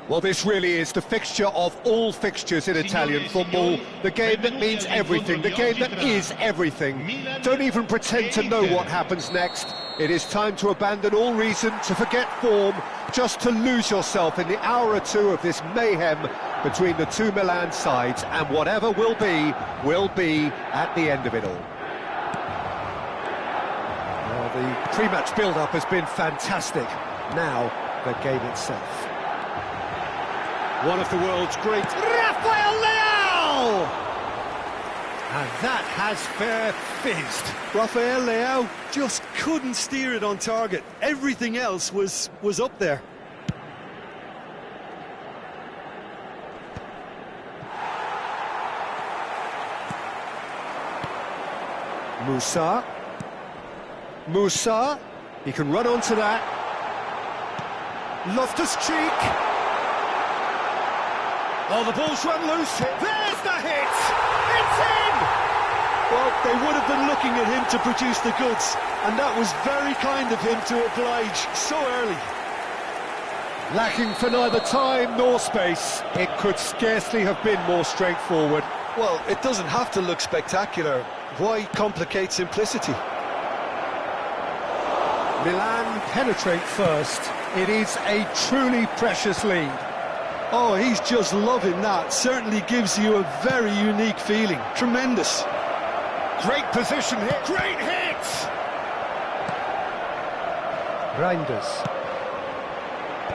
Well, this really is the fixture of all fixtures in Italian football, the game that means everything, the game that is everything. Don't even pretend to know what happens next. It is time to abandon all reason, to forget form, just to lose yourself in the hour or two of this mayhem between the two Milan sides, and whatever will be at the end of it all. Well, the pre-match build-up has been fantastic. Now, the game itself. One of the world's great, Rafael Leao! And that has fair fizzed. Rafael Leao just couldn't steer it on target. Everything else was up there. Musa, he can run onto that. Loftus-Cheek. Oh, the ball's run loose. There's the hit! It's in! Well, they would have been looking at him to produce the goods, and that was very kind of him to oblige so early. Lacking for neither time nor space. It could scarcely have been more straightforward. Well, it doesn't have to look spectacular. Why complicate simplicity? Milan penetrate first. It is a truly precious lead. Oh, he's just loving that. Certainly gives you a very unique feeling. Tremendous. Great position here. Great hit! Reinders.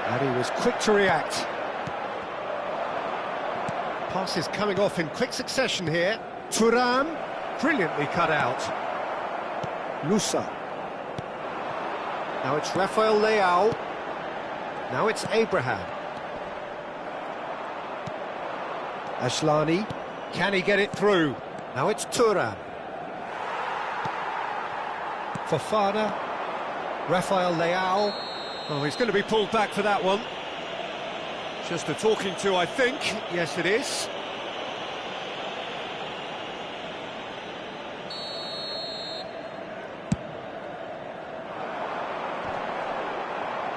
And he was quick to react. Passes coming off in quick succession here. Thuram, brilliantly cut out. Musa. Now it's Rafael Leao. Now it's Abraham. Ashlani, can he get it through? Now it's Thuram. Fofana, Rafael Leao. Oh, he's going to be pulled back for that one. Just a talking to, I think. Yes, it is.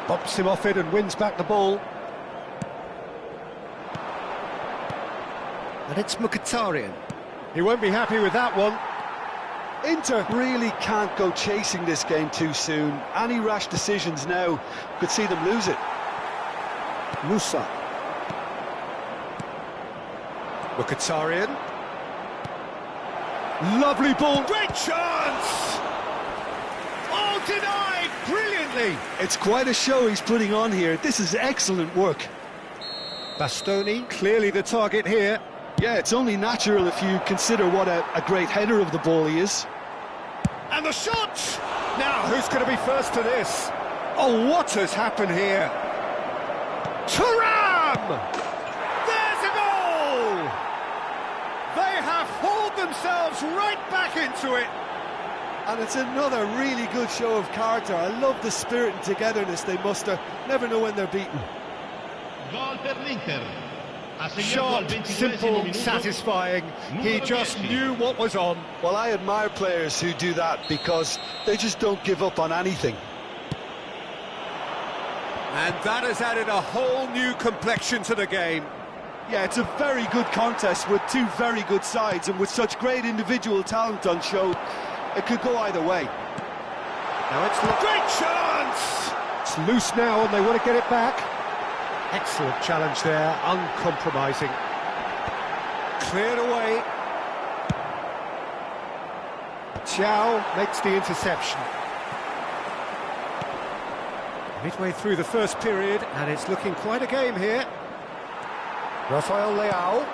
Bumps him off it and wins back the ball. And it's Mkhitaryan. He won't be happy with that one. Inter really can't go chasing this game too soon. Any rash decisions now could see them lose it. Musa. Mkhitaryan. Lovely ball. Great chance! Oh, denied brilliantly. It's quite a show he's putting on here. This is excellent work. Bastoni, clearly the target here. Yeah, it's only natural if you consider what a great header of the ball he is. And the shot! Now, who's going to be first to this? Oh, what has happened here? Thuram! There's a goal! They have hauled themselves right back into it. And it's another really good show of character. I love the spirit and togetherness they muster. Never know when they're beaten. Gol per l'Inter. Sharp, simple, satisfying. He just knew what was on. Well, I admire players who do that because they just don't give up on anything. And that has added a whole new complexion to the game. Yeah, it's a very good contest with two very good sides, and with such great individual talent on show, it could go either way. Now it's a great chance! It's loose now and they want to get it back. Excellent challenge there, uncompromising. Cleared away. Thiaw makes the interception. Midway through the first period, and it's looking quite a game here. Rafael Leao.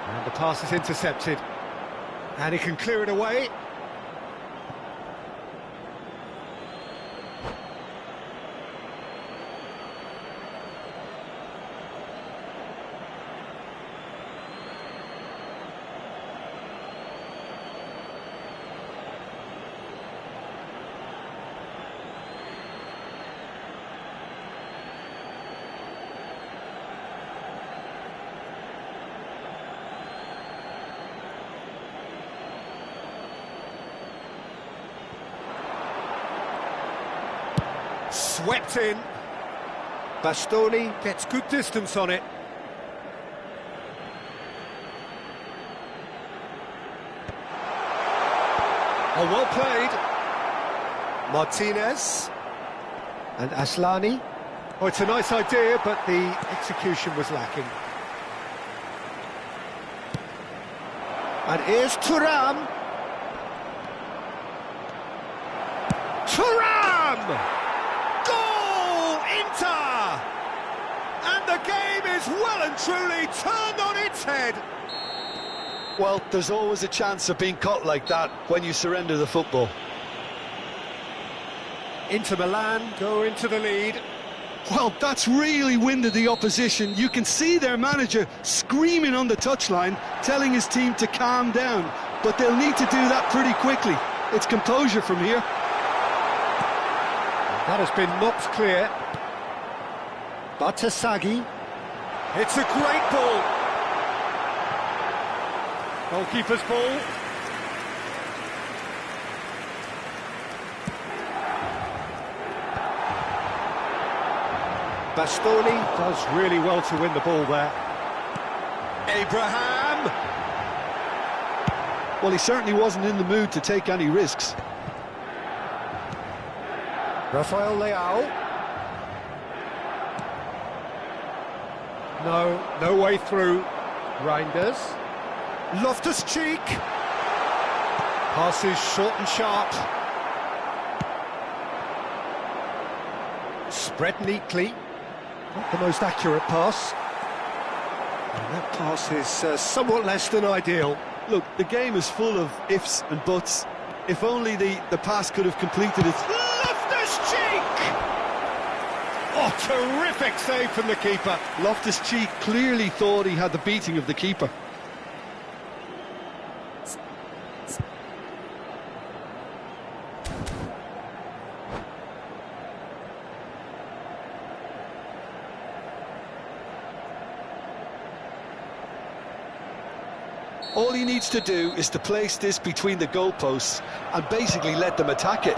And the pass is intercepted. And he can clear it away. Swept in. Bastoni gets good distance on it. Oh, well played. Martinez. And Aslani. Oh, it's a nice idea, but the execution was lacking. And here's Thuram. Thuram! Goal! Inter! And the game is well and truly turned on its head. Well, there's always a chance of being caught like that when you surrender the football. Inter Milan go into the lead. Well, that's really winded the opposition. You can see their manager screaming on the touchline, telling his team to calm down. But they'll need to do that pretty quickly. It's composure from here. That has been knocked clear. Batasagi. It's a great ball. Goalkeeper's ball. Bastoni does really well to win the ball there. Abraham! Well, he certainly wasn't in the mood to take any risks. Rafael Leao. No way through. Reinders. Loftus-Cheek. Passes short and sharp. Spread neatly. Not the most accurate pass. And that pass is somewhat less than ideal. Look, the game is full of ifs and buts. If only the pass could have completed it. Loftus-Cheek! Oh, terrific save from the keeper. Loftus-Cheek clearly thought he had the beating of the keeper. All he needs to do is to place this between the goalposts and basically let them attack it.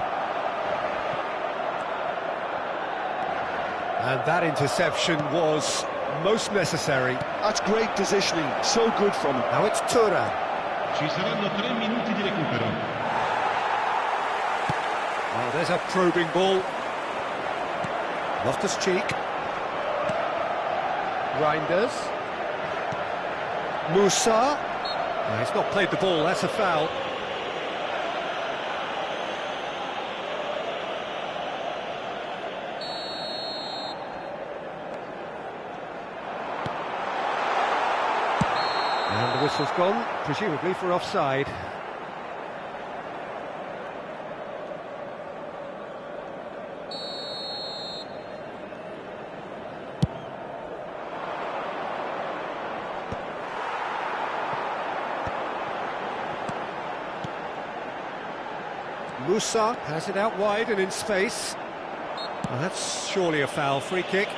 And that interception was most necessary. That's great positioning, so good from him. Now it's Thuram. Ci saranno 3 minuti di recupero. Well, there's a probing ball. Loftus-Cheek. Reinders. Musa. No, he's not played the ball, that's a foul. And the whistle's gone, presumably for offside. Musa has it out wide and in space. Well, that's surely a foul. Free kick.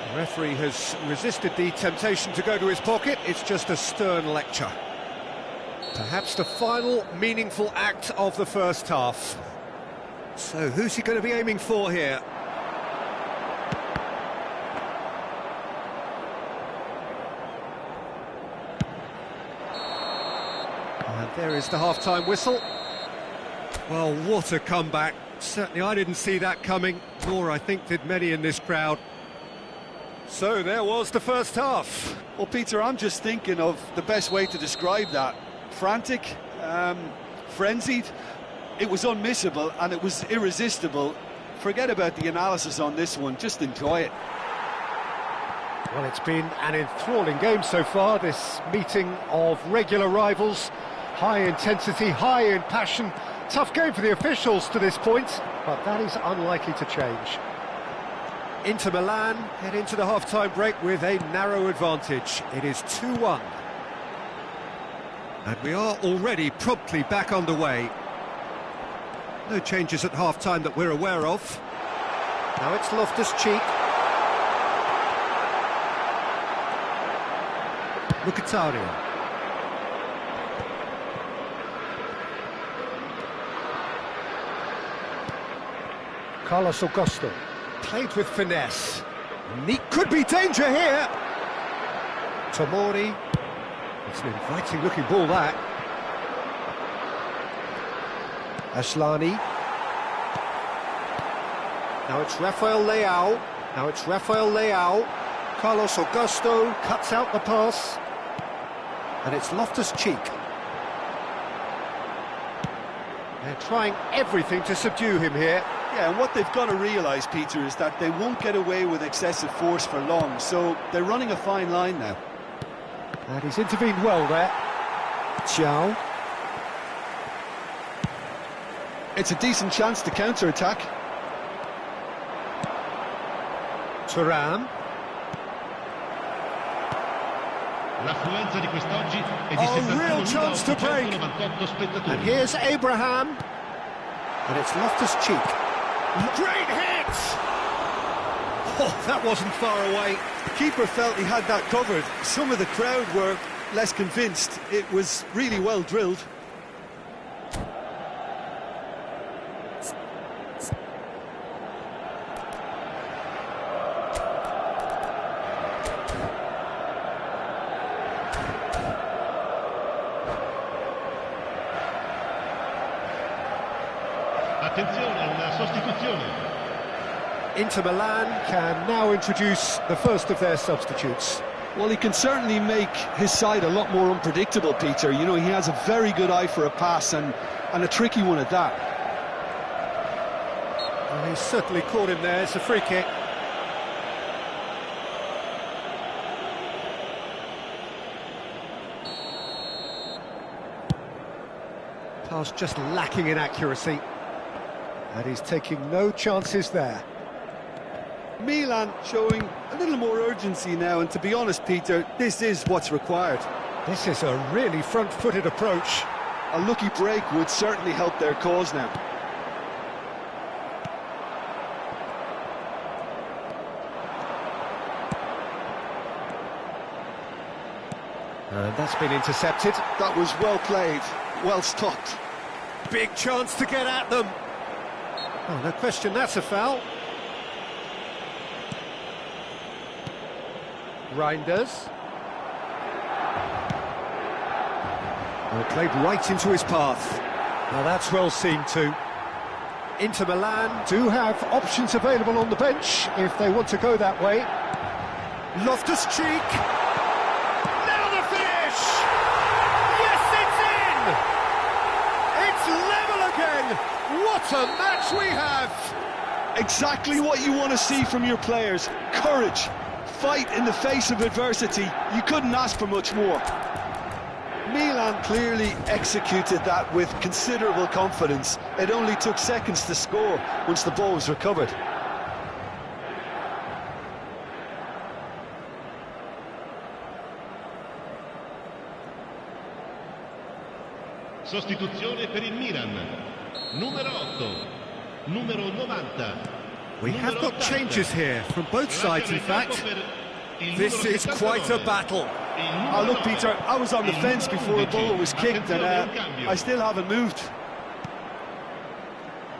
The referee has resisted the temptation to go to his pocket. It's just a stern lecture. Perhaps the final meaningful act of the first half. So who's he going to be aiming for here? And there is the half-time whistle. Well, what a comeback. Certainly I didn't see that coming, nor I think did many in this crowd. So there was the first half. Well, Peter, I'm just thinking of the best way to describe that. Frantic, frenzied. It was unmissable and it was irresistible. Forget about the analysis on this one, just enjoy it. Well, it's been an enthralling game so far, this meeting of regular rivals. High intensity, high in passion. Tough game for the officials to this point, but that is unlikely to change. Inter Milan head into the half-time break with a narrow advantage. It is 2-1. And we are already promptly back underway. No changes at half-time that we're aware of. Now it's Loftus-Cheek. Mkhitaryan. Carlos Augusto. Played with finesse. Neat, could be danger here. Tomori. It's an inviting looking ball, that. Ashlani. Now it's Rafael Leao. Carlos Augusto cuts out the pass. And it's Loftus-Cheek. They're trying everything to subdue him here. Yeah, and what they've got to realise, Peter, is that they won't get away with excessive force for long, so they're running a fine line now. And he's intervened well there. Xiao. It's a decent chance to counter-attack. Thuram. L'affluenza di quest'oggi è di Oh, real chance to break. 78 spettatori. And here's Abraham. And it's Loftus-Cheek. Great hit! Oh, that wasn't far away. The keeper felt he had that covered. Some of the crowd were less convinced. It was really well drilled. Attenzione, una sostituzione. Inter Milan can now introduce the first of their substitutes. Well, he can certainly make his side a lot more unpredictable, Peter. You know, he has a very good eye for a pass and a tricky one at that. Well, he's certainly caught him there. It's a free kick. Pass just lacking in accuracy. And he's taking no chances there. Milan showing a little more urgency now, and to be honest, Peter, this is what's required. This is a really front-footed approach. A lucky break would certainly help their cause now. And that's been intercepted. That was well played, well stopped. Big chance to get at them. Oh, no question, that's a foul. Reinders. Well, played right into his path. Now that's well seen too. Inter Milan do have options available on the bench if they want to go that way. Loftus-Cheek. Now the finish! Yes, it's in! It's level again! What a match we have! Exactly what you want to see from your players. Courage. Fight in the face of adversity. You couldn't ask for much more. Milan clearly executed that with considerable confidence. It only took seconds to score once the ball was recovered. Sostituzione per il Milan. Numero 8. Numero 90. We have got changes here from both sides, in fact. This is quite a battle. Oh, look, Peter, I was on the fence before the ball was kicked, and I still haven't moved.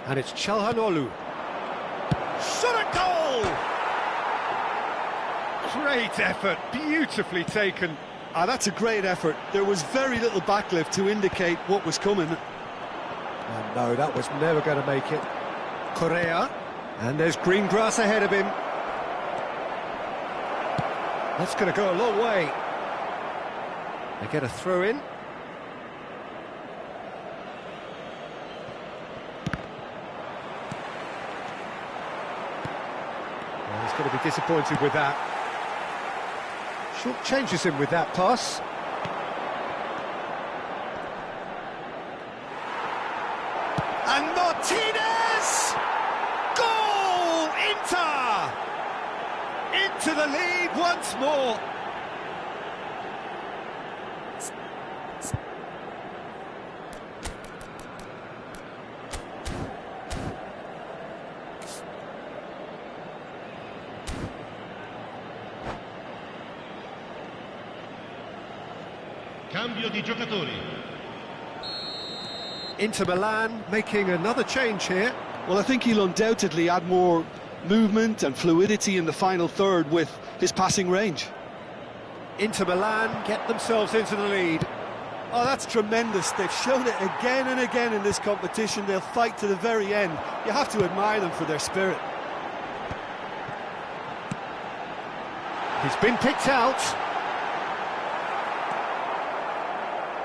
And it's Çalhanoğlu. Shot at goal! Great effort, beautifully taken. Ah, that's a great effort. There was very little backlift to indicate what was coming. Oh, no, that was never going to make it. Correa. And there's green grass ahead of him. That's going to go a long way. They get a throw in. Well, he's going to be disappointed with that. Short changes him with that pass. And Martinez! Goal! Inter! Into the lead once more. Cambio di giocatori. Inter Milan making another change here. Well, I think he'll undoubtedly add more movement and fluidity in the final third with his passing range. Inter Milan get themselves into the lead. Oh, that's tremendous. They've shown it again and again in this competition. They'll fight to the very end. You have to admire them for their spirit. He's been picked out.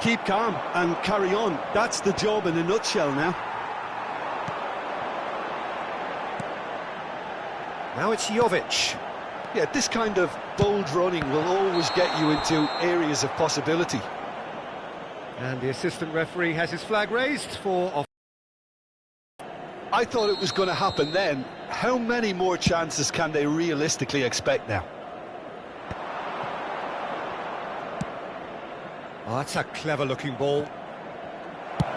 Keep calm and carry on. That's the job in a nutshell now. Now it's Jovic. Yeah, this kind of bold running will always get you into areas of possibility. And the assistant referee has his flag raised for off. I thought it was going to happen then. How many more chances can they realistically expect now? Oh, that's a clever-looking ball.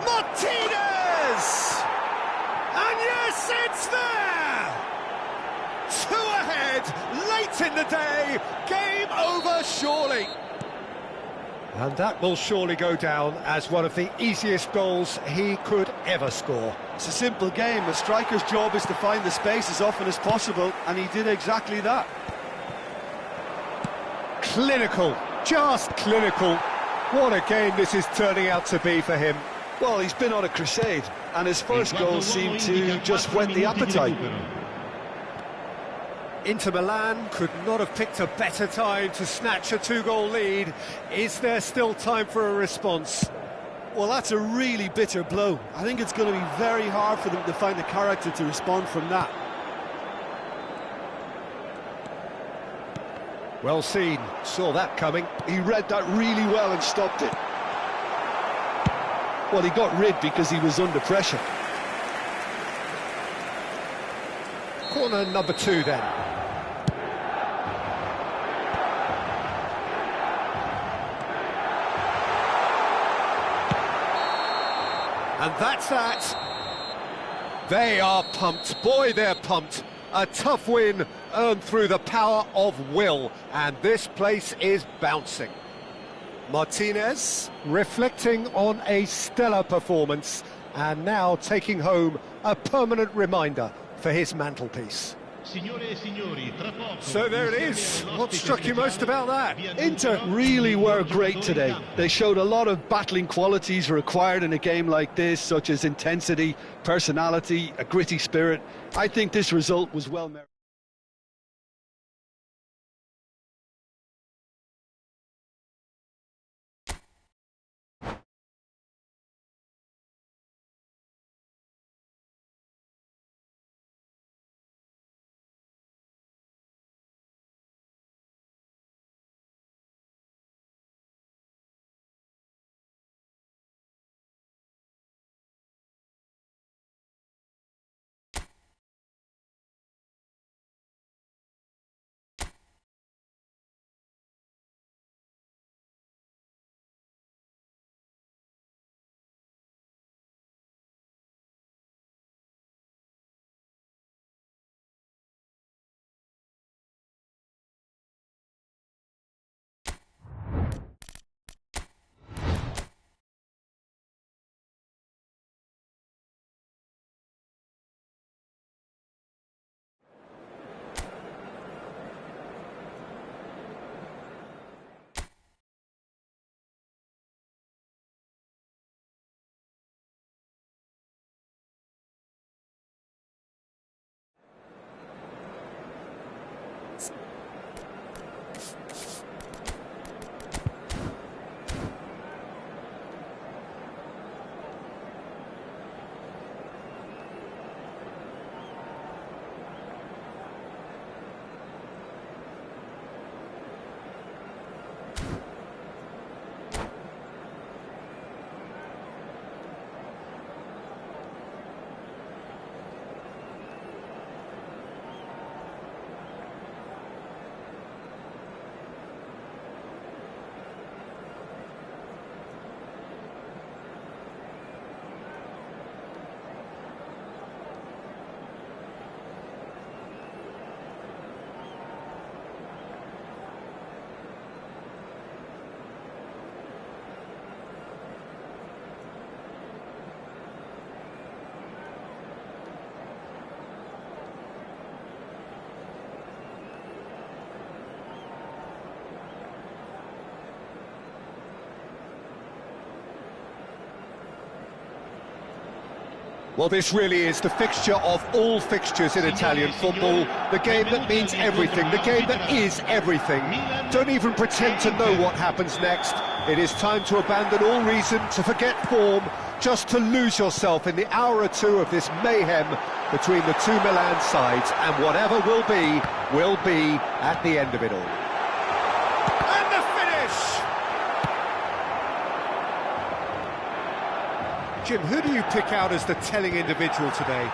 Martinez! And yes, it's there! 2 ahead, late in the day, game over surely. And that will surely go down as one of the easiest goals he could ever score. It's a simple game. A striker's job is to find the space as often as possible, and he did exactly that. Clinical, just clinical. What a game this is turning out to be for him. Well, he's been on a crusade, and his first goal seemed to just whet the appetite. Inter Milan could not have picked a better time to snatch a 2-goal lead. Is there still time for a response? Well, that's a really bitter blow. I think it's going to be very hard for them to find the character to respond from that. Well seen, saw that coming. He read that really well and stopped it. Well, he got rid because he was under pressure. Corner number 2 then. And that's that. They are pumped. Boy, they're pumped. A tough win earned through the power of will. And this place is bouncing. Martinez reflecting on a stellar performance and now taking home a permanent reminder for his mantelpiece. So there it is. What struck you most about that? Inter really were great today. They showed a lot of battling qualities required in a game like this, such as intensity, personality, a gritty spirit. I think this result was well merited. Well, this really is the fixture of all fixtures in Italian football. The game that means everything, the game that is everything. Don't even pretend to know what happens next. It is time to abandon all reason, to forget form, just to lose yourself in the hour or two of this mayhem between the two Milan sides, and whatever will be at the end of it all. And the finish! Jim, who do you pick out as the telling individual today?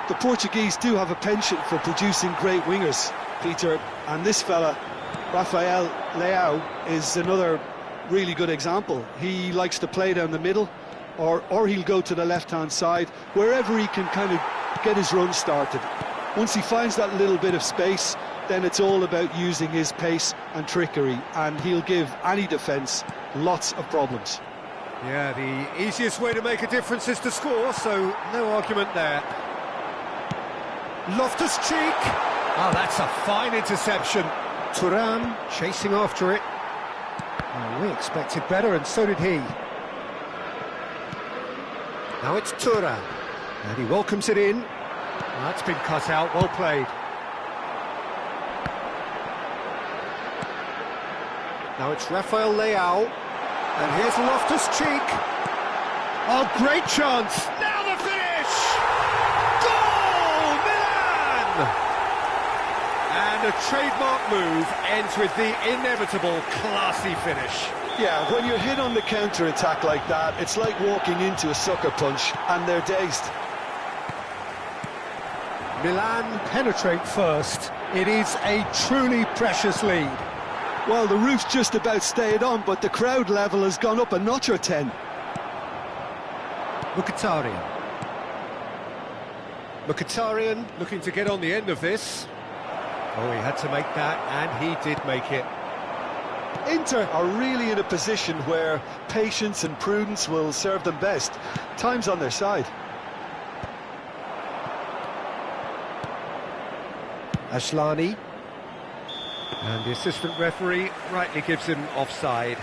The Portuguese do have a penchant for producing great wingers, Peter, and this fella, Rafael Leao, is another really good example. He likes to play down the middle, or he'll go to the left-hand side, wherever he can kind of get his run started. Once he finds that little bit of space, then it's all about using his pace and trickery, and he'll give any defence lots of problems. Yeah, the easiest way to make a difference is to score, so no argument there. Loftus-Cheek. Oh, that's a fine interception. Thuram chasing after it. Oh, we expected better, and so did he. Now it's Thuram, and he welcomes it in. That's been cut out, well played. Now it's Rafael Leao. And here's Loftus-Cheek. Oh, great chance. Now the finish! Goal, Milan! And a trademark move ends with the inevitable classy finish. Yeah, when you're hit on the counter-attack like that, it's like walking into a sucker punch, and they're dazed. Milan penetrate first. It is a truly precious lead. Well, the roof's just about stayed on, but the crowd level has gone up a notch or 10. Mkhitaryan looking to get on the end of this. Oh, he had to make that, and he did make it. Inter are really in a position where patience and prudence will serve them best. Time's on their side. Asllani. And the assistant referee rightly gives him offside.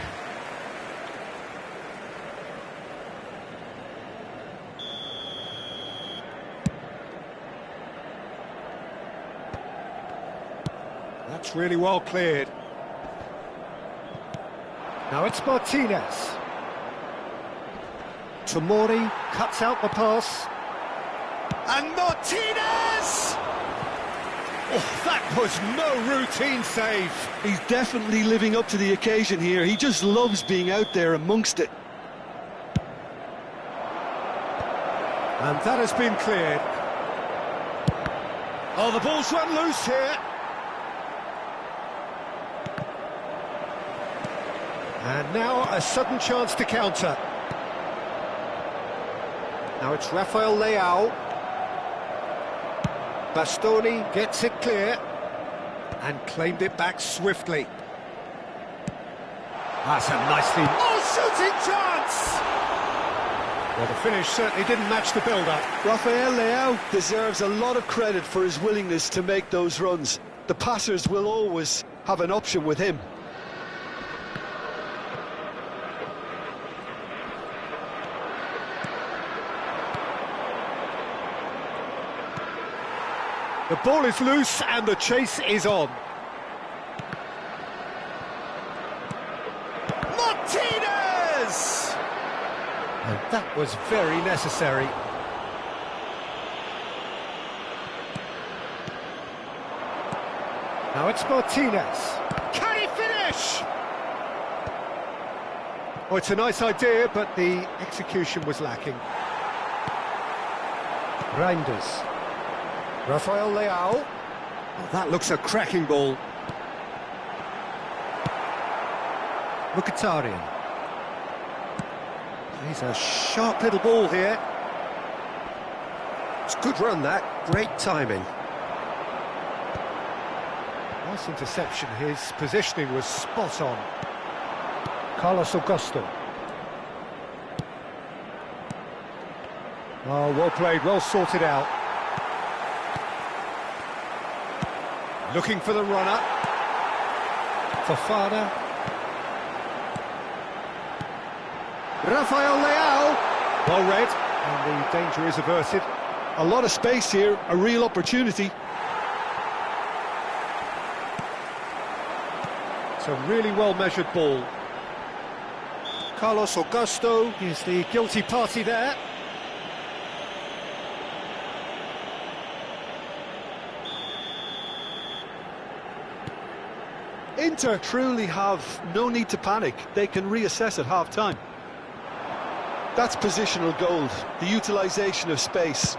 That's really well cleared. Now it's Martinez. Tomori cuts out the pass. And Martinez! Oh, that was no routine save. He's definitely living up to the occasion here. He just loves being out there amongst it. And that has been cleared. Oh, the ball's run loose here. And now a sudden chance to counter. Now it's Rafael Leao. Bastoni gets it clear and claimed it back swiftly. That's a nicely... Oh, shooting chance! Well, the finish certainly didn't match the build-up. Rafael Leao deserves a lot of credit for his willingness to make those runs. The passers will always have an option with him. The ball is loose and the chase is on. Martinez! And that was very necessary. Now it's Martinez. Can he finish? Oh, it's a nice idea, but the execution was lacking. Reinders. Rafael Leao. Oh, that looks a cracking ball. Mkhitaryan. He's a sharp little ball here. It's a good run, that. Great timing. Nice interception. His positioning was spot on. Carlos Augusto. Oh, well played, well sorted out. Looking for the runner. Fofana. Rafael Leao. Well read. And the danger is averted. A lot of space here, a real opportunity. It's a really well-measured ball. Carlos Augusto is the guilty party there. Inter truly have no need to panic. They can reassess at half-time. That's positional gold, the utilisation of space.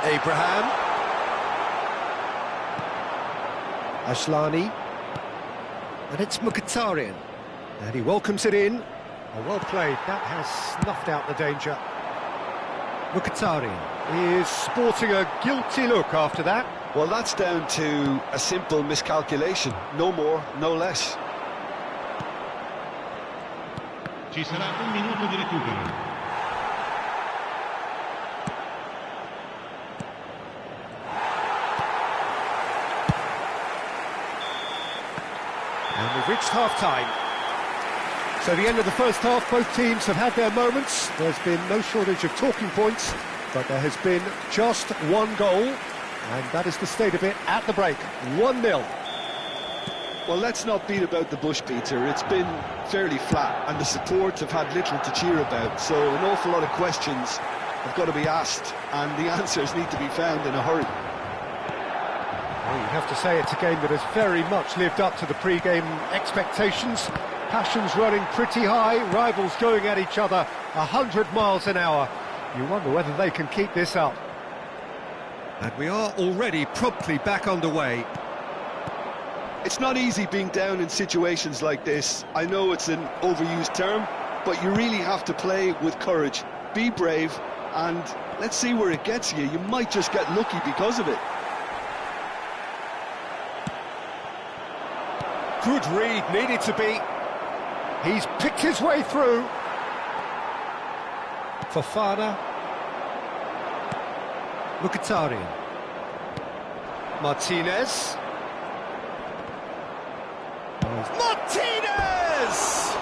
Abraham. Ashlani. And it's Mkhitaryan. And he welcomes it in. Oh, well played. That has snuffed out the danger. Mkhitaryan is sporting a guilty look after that. Well, that's down to a simple miscalculation. No more, no less. Ci sarà un minuto di recupero. And we've reached half-time. So the end of the first half, both teams have had their moments. There's been no shortage of talking points, but there has been just one goal, and that is the state of it at the break. 1-0. Well, let's not beat about the bush, Peter. It's been fairly flat, and the support have had little to cheer about, so an awful lot of questions have got to be asked, and the answers need to be found in a hurry. Well, you have to say it's a game that has very much lived up to the pre-game expectations. Passions running pretty high, rivals going at each other 100 miles an hour. You wonder whether they can keep this up. And we are already promptly back underway. It's not easy being down in situations like this. I know it's an overused term, but you really have to play with courage. Be brave, and let's see where it gets you. You might just get lucky because of it. Good read, needed to be. He's picked his way through. Fofana. Mkhitaryan. Martinez. Martinez!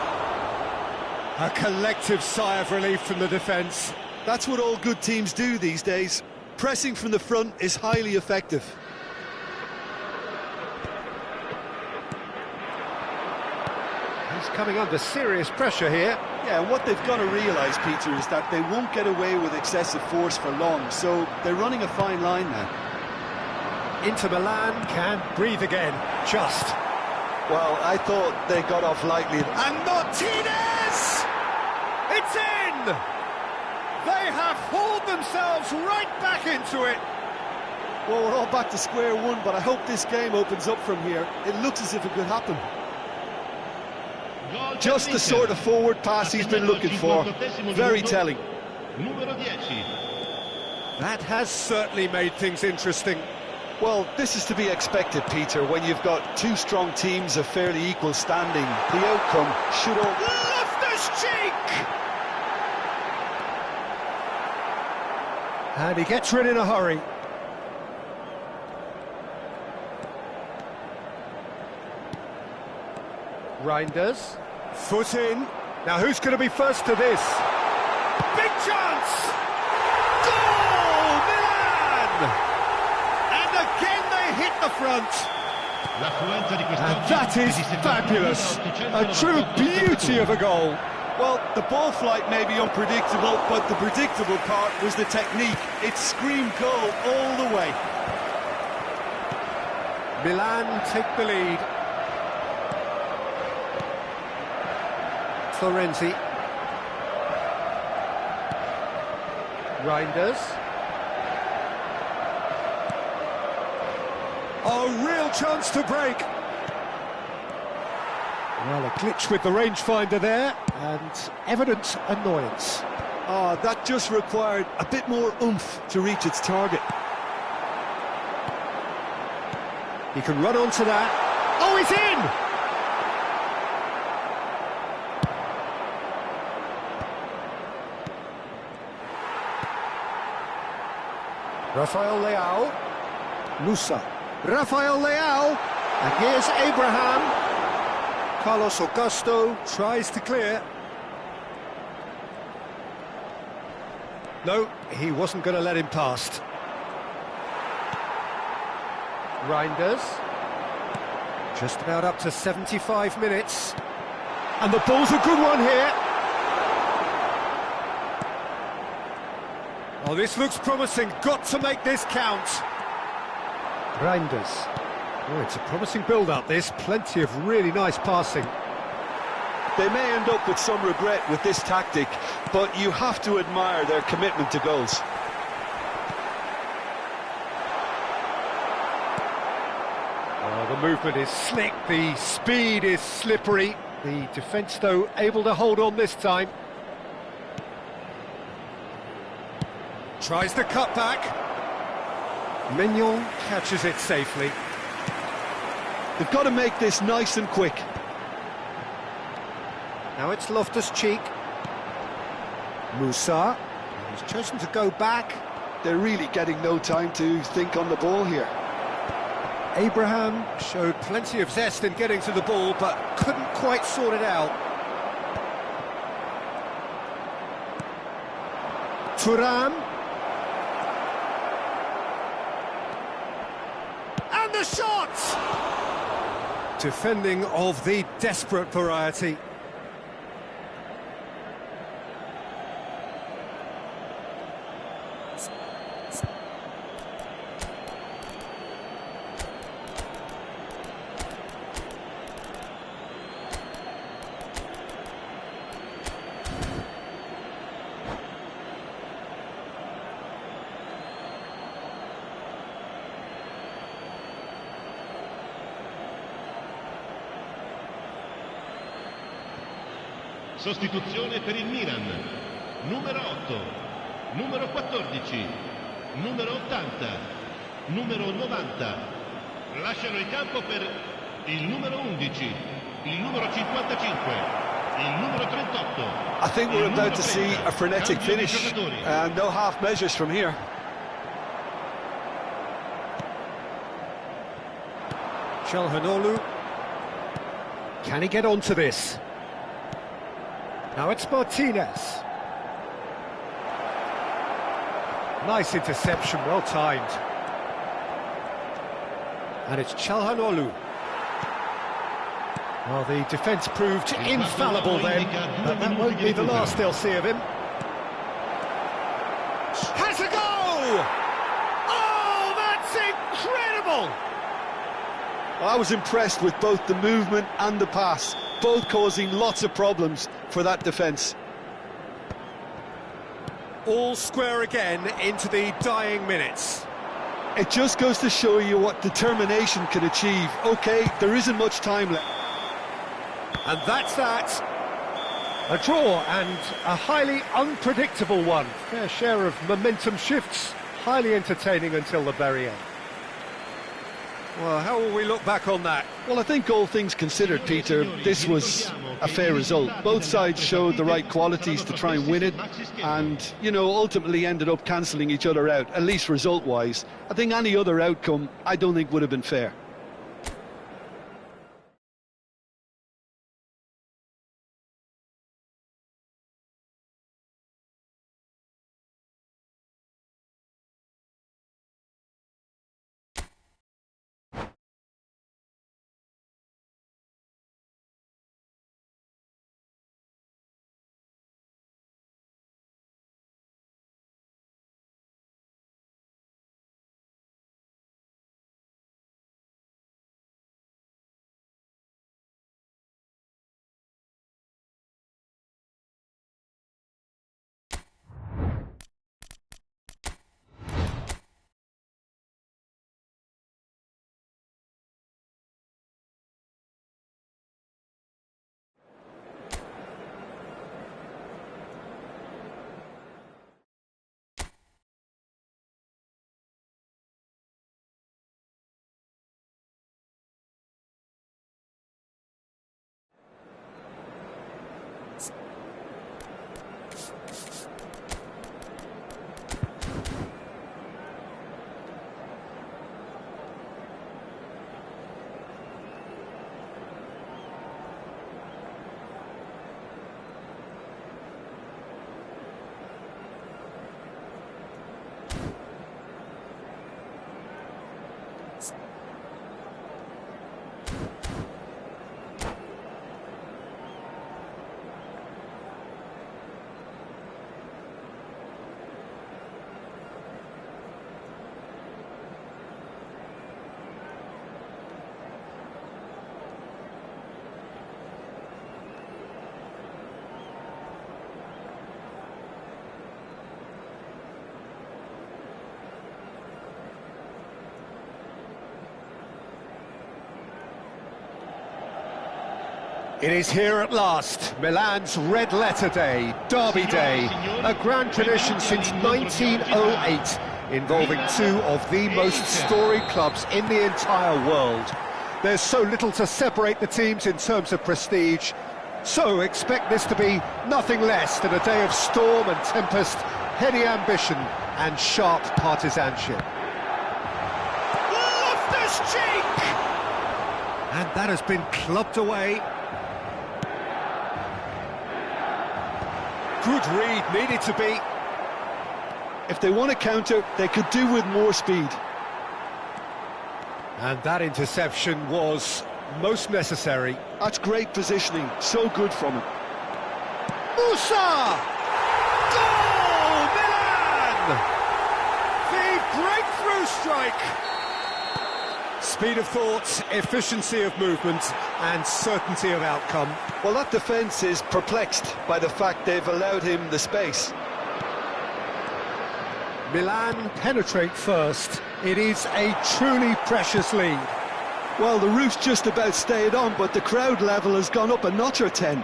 A collective sigh of relief from the defence. That's what all good teams do these days. Pressing from the front is highly effective. He's coming under serious pressure here. Yeah, and what they've got to realise, Peter, is that they won't get away with excessive force for long, so they're running a fine line now. Inter Milan can breathe again, just. Well, I thought they got off lightly. And Martinez! It's in! They have hauled themselves right back into it. Well, we're all back to square one, but I hope this game opens up from here. It looks as if it could happen. Just the sort of forward pass he's been looking for. Very telling. That has certainly made things interesting. Well, this is to be expected, Peter, when you've got two strong teams of fairly equal standing. The outcome should all... Loftus-Cheek! And he gets rid in a hurry. Reinders. Foot in. Now who's going to be first to this? Big chance! Goal! Milan! And again they hit the front. And that is fabulous. A true beauty of a goal. Well, the ball flight may be unpredictable, but the predictable part was the technique. It screamed goal all the way. Milan take the lead. Florenzi. Reinders. A real chance to break. Well, a glitch with the rangefinder there, and evident annoyance. Oh, that just required a bit more oomph to reach its target. He can run onto that. Oh, he's in! Rafael Leao. Musa. Rafael Leao. And here's Abraham. Carlos Augusto tries to clear. No, he wasn't going to let him past. Reinders. Just about up to 75 minutes. And the ball's a good one here. Oh, this looks promising. Got to make this count. Reinders. Oh, it's a promising build-up, this. Plenty of really nice passing. They may end up with some regret with this tactic, but you have to admire their commitment to goals. Oh, the movement is slick, the speed is slippery. The defence, though, able to hold on this time. Tries the cut back. Mignon catches it safely. They've got to make this nice and quick. Now it's Loftus-Cheek. Moussa. He's chosen to go back. They're really getting no time to think on the ball here. Abraham showed plenty of zest in getting to the ball, but couldn't quite sort it out. Thuram. And the shot! Defending of the desperate variety. Sostituzione per il Milan. Numero 8, numero 14, numero 80, numero 90. Lasciano il campo per il numero 11, il numero 55, il numero 38. I think we're about to see a frenetic finish, and no half measures from here. Çalhanoğlu. Can he get onto this? Now it's Martinez. Nice interception, well timed. And it's Çalhanoğlu. Well, the defence proved infallible then, but that won't be the last they'll see of him. Has a go! Oh, that's incredible! I was impressed with both the movement and the pass, both causing lots of problems for that defence. All square again into the dying minutes. It just goes to show you what determination can achieve. OK, there isn't much time left. And that's that. A draw and a highly unpredictable one. Fair share of momentum shifts, highly entertaining until the very end. Well, how will we look back on that? Well, I think all things considered, Peter, this was a fair result. Both sides showed the right qualities to try and win it and, you know, ultimately ended up cancelling each other out, at least result-wise. I think any other outcome, I don't think would have been fair. It is here at last, Milan's red letter day, Derby Day, a grand tradition since 1908, involving two of the most storied clubs in the entire world. There's so little to separate the teams in terms of prestige, so expect this to be nothing less than a day of storm and tempest, heady ambition and sharp partisanship. Loftus-Cheek! And that has been clubbed away. Good read, needed to be. If they want to counter, they could do with more speed. And that interception was most necessary. That's great positioning, so good from him. Musa! Goal! Milan! The breakthrough strike! Speed of thought, efficiency of movement and certainty of outcome. Well, that defence is perplexed by the fact they've allowed him the space. Milan penetrate first. It is a truly precious lead. Well, the roof's just about stayed on, but the crowd level has gone up a notch or 10.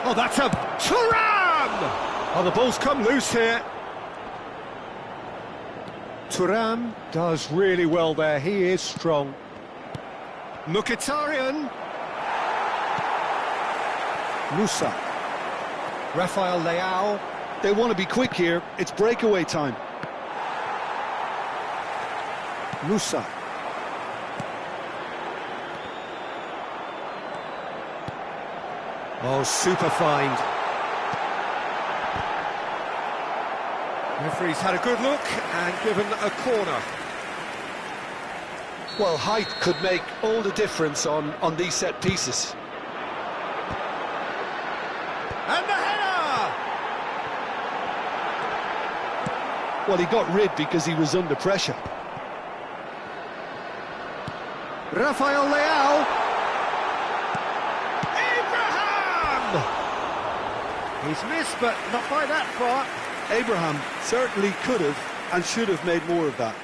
Oh, that's a Thuram! Oh, the ball's come loose here. Thuram does really well there, he is strong. Mkhitaryan. Musa. Rafael Leao. They want to be quick here, it's breakaway time. Musa. Oh, super find. Referee's had a good look and given a corner. Well, height could make all the difference on these set pieces. And the header! Well, he got rid because he was under pressure. Rafael Leao. Abraham! He's missed, but not by that far. Abraham certainly could have and should have made more of that.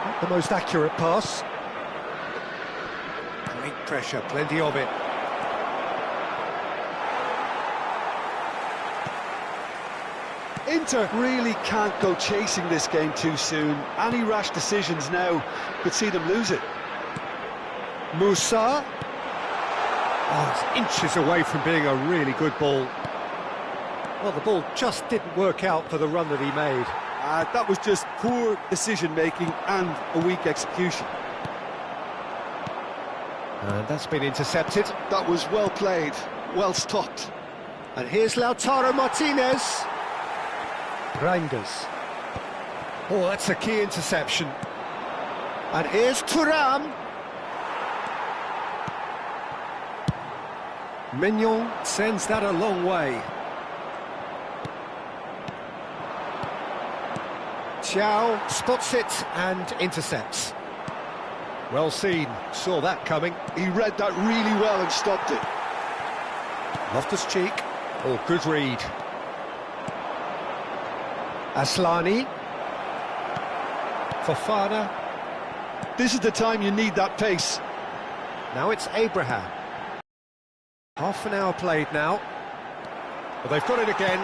Not the most accurate pass. Great pressure, plenty of it. Inter really can't go chasing this game too soon. Any rash decisions now could see them lose it. Musa. Oh, it's inches away from being a really good ball. Well, the ball just didn't work out for the run that he made. That was just poor decision-making and a weak execution. And that's been intercepted. That was well played, well stopped. And here's Lautaro Martinez. Reinders. Oh, that's a key interception. And here's Thuram. Mignon sends that a long way. Thiaw spots it and intercepts. Well seen, saw that coming. He read that really well and stopped it. Loftus-Cheek. Oh, good read. Aslani. Fofana. This is the time you need that pace. Now it's Abraham. Half an hour played now. But they've got it again.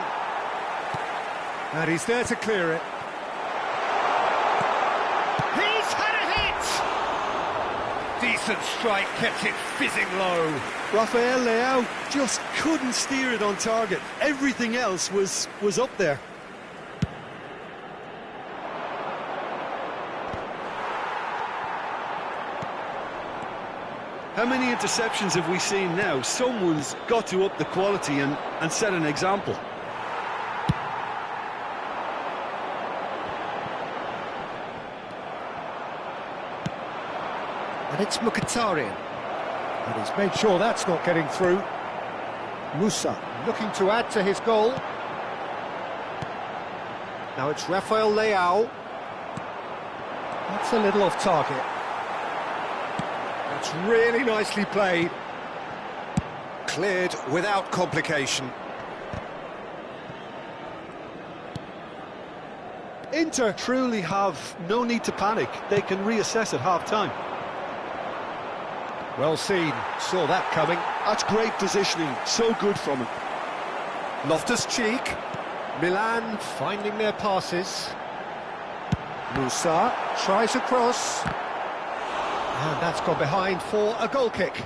And he's there to clear it. He's had a hit! Decent strike, kept it fizzing low. Rafael Leao just couldn't steer it on target. Everything else was up there. How many interceptions have we seen now? Someone's got to up the quality and set an example. And it's Mkhitaryan. And he's made sure that's not getting through. Musa looking to add to his goal. Now it's Rafael Leao. That's a little off target. It's really nicely played. Cleared without complication. Inter truly have no need to panic. They can reassess at half-time. Well seen, saw that coming. That's great positioning, so good from him. Loftus-Cheek, Milan finding their passes. Musa tries a cross. And that's gone behind for a goal kick.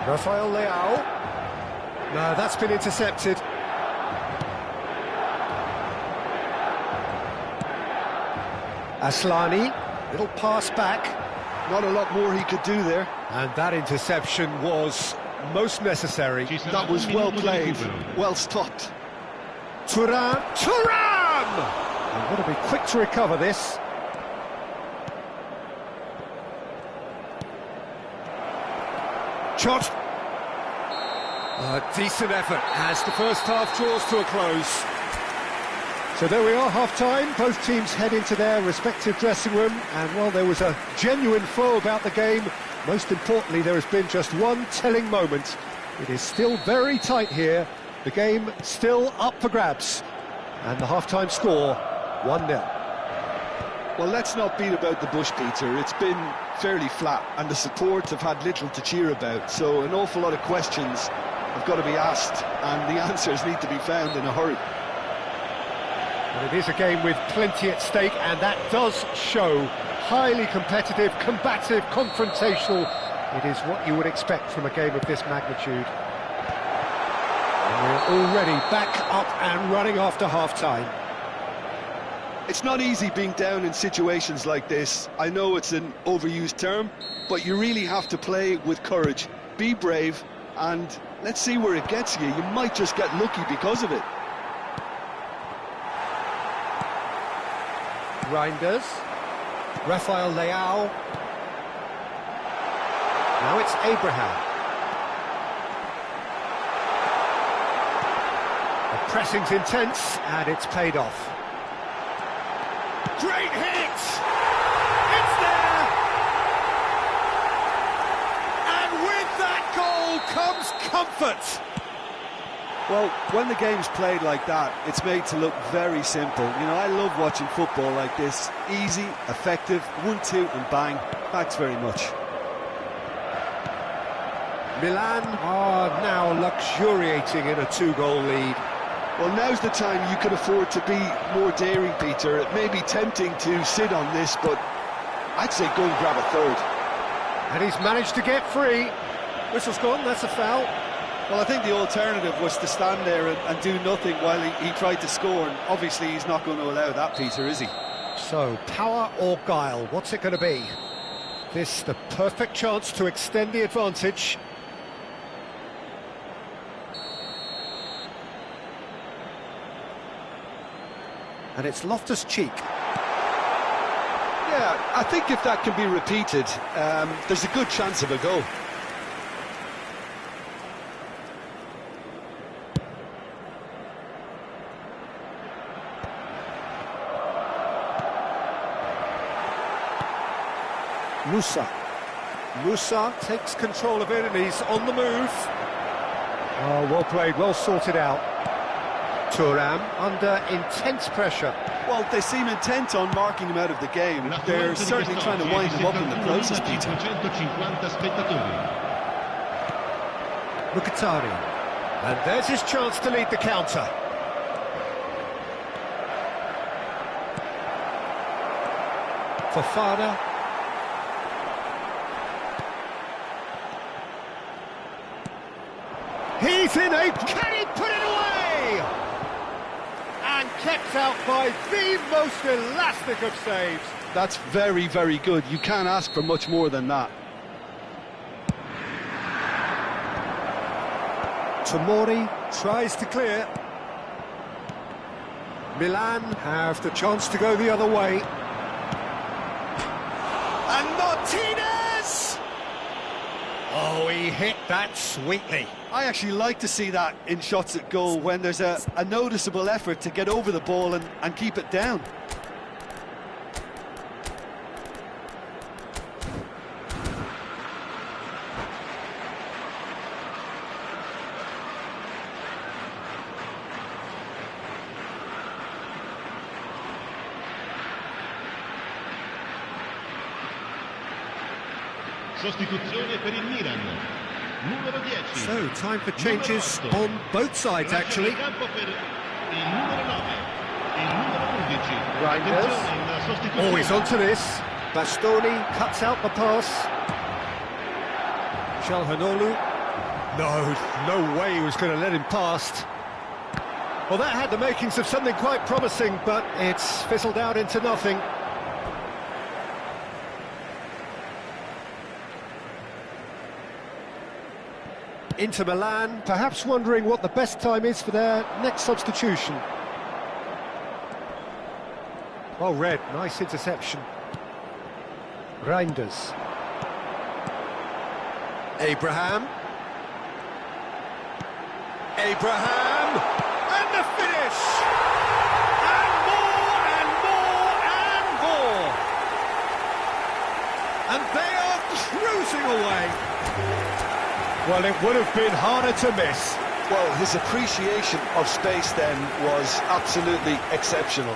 Rafael Leao. No, that's been intercepted. Aslani, little pass back. Not a lot more he could do there. And that interception was most necessary. That was well played, well stopped. Thuram! They've got to be quick to recover this. Shot. A decent effort as the first half draws to a close. So there we are, half-time. Both teams head into their respective dressing room, and while there was a genuine flow about the game, most importantly there has been just one telling moment. It is still very tight here, the game still up for grabs, and the half-time score 1-0. Well, let's not beat about the bush, Peter. It's been fairly flat, and the support have had little to cheer about, so an awful lot of questions have got to be asked, and the answers need to be found in a hurry. Well, it is a game with plenty at stake, and that does show. Highly competitive, combative, confrontational. It is what you would expect from a game of this magnitude. And we're already back up and running after half-time. It's not easy being down in situations like this. I know it's an overused term, but you really have to play with courage. Be brave, and let's see where it gets you. You might just get lucky because of it. Reinders, Rafael Leao. Now it's Abraham. The pressing's intense, and it's paid off. Great hit! It's there! And with that goal comes comfort! Well, when the game's played like that, it's made to look very simple. You know, I love watching football like this. Easy, effective, 1-2 and bang. Thanks very much. Milan are now luxuriating in a 2-goal lead. Well, now's the time you can afford to be more daring, Peter. It may be tempting to sit on this, but I'd say go and grab a third. And he's managed to get free. Whistle's gone, that's a foul. Well, I think the alternative was to stand there and do nothing while he tried to score, and obviously he's not going to allow that, Peter, is he? So, power or guile, what's it going to be? This the perfect chance to extend the advantage. And it's Loftus-Cheek. Yeah, I think if that can be repeated, there's a good chance of a goal. Musa takes control of it, and he's on the move. Oh, well played, well sorted out. Thuram under intense pressure. Well, they seem intent on marking him out of the game. They're certainly trying to wind him up in the process, Peter. Mkhitaryan. And there's his chance to lead the counter. Fofana. He's in a... Can he put it away? And kept out by the most elastic of saves. That's very, very good. You can't ask for much more than that. Tomori tries to clear. Milan have the chance to go the other way. And Martinez! Oh, he hit that sweetly. I actually like to see that in shots at goal when there's a noticeable effort to get over the ball and keep it down. Sostituzione per il Milan. Numero 10. So, time for changes on both sides, actually. Campo per il numero 9. Il numero 11. Reinders. Attenzione, la sostituzione. Oh, he's onto this. Bastoni cuts out the pass. Çalhanoğlu. No way he was going to let him past. Well, that had the makings of something quite promising, but it's fizzled out into nothing. Inter Milan, perhaps wondering what the best time is for their next substitution. Well read, nice interception. Reinders. Abraham. And the finish! And more, and more, and more! And they are cruising away. Well, it would have been harder to miss. Well, his appreciation of space then was absolutely exceptional.